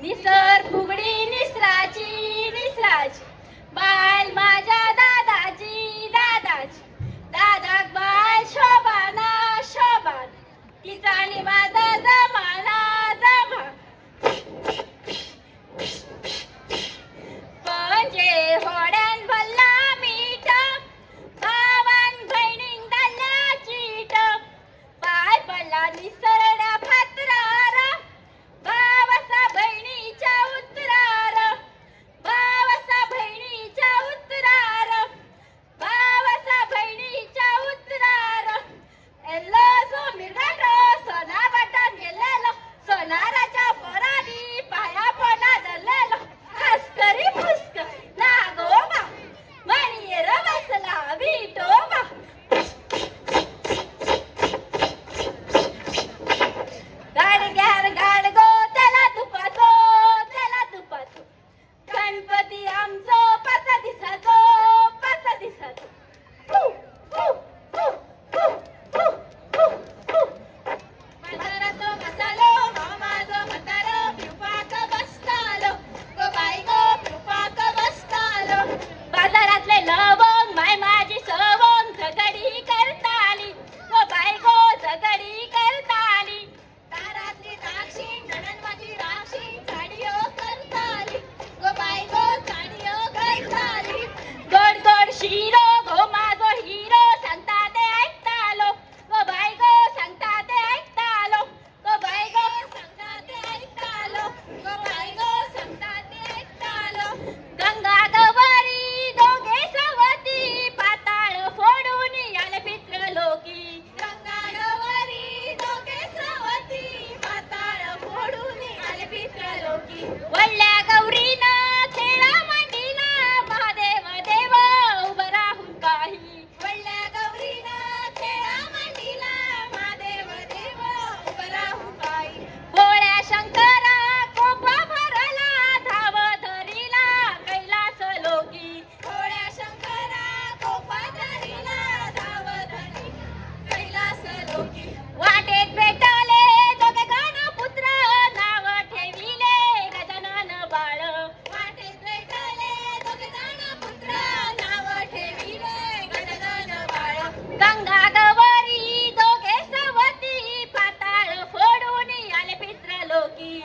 निसर फुगडी निसराची निसराची बाल माझ्या दादाची दादाची दादाक बाल शोभाना शोभान तिचा आणि माझा जमाना जमा म्हणजे होड्यान भल्ला मीठ भावान बहिणींक धाडल्या चीट पाय पडला निसरड्या फातरार भाव असा बहिणीच्या उतरार भाव असा बहिणीच्या उतरार भाव असा बहिणीच्या उतरार एल्लो सोमिरगाटो सोना वाटान गेलेलो सोनाराच्या पोरांनी पाया पोना धरलेलो हस्करी पुस्क नागोबा मणियर बसला विठोबा गाडग्यार गाडगो त्याला तुपाचो गणपती आमचो पाच दिसाचो म्हाताराचो मसालो मामाचो म्हातारो पिवपाक बसतालो गो बाय गो पिवपाक बसतालो बाजारातले लवंग माय माझी सवंग झगडी करताली गो बाय गो झगडी करताली दारातली द्राक्षी नणन माझी राक्षी साडीयो करताली गो बाय गो साडीयो करताली गोड गोड शिरो गो माझो हिरो सांगता ते ऐकतालो गो बाय गो सांगता ते ऐकतालो गो बाय गो सांगता ते ऐकतालो गो बाय गो सांगता ते ऐकतालो गंगा गवारी दोघे सवती पाताळ फोडून आले पितृलोकी गंगा गवारी दोघे सवती पाताळ फोडून आले पितृलोकी वळल्या गौरीनं खेळा मांडीला महादेव देव उभं राहून काही वळल्या गौरीनं खेळा मांडीला महादेव देव उभं राहून काही भोळ्या शंकरा कोपा भरला धाव धरीला कैलास लोकी भोळ्या शंकरा कोपा धरीला धाव धरी कैलास लोकी वाटेत भेटले दोघे गणपुत्र नाव ठेविले गजानन बाळ वाटेत भेटले दोघे गणपुत्र नाव ठेविले गजानन बाळ गंगा गवारी दोघे सवती पाताळ फोडून आले पितृलोकी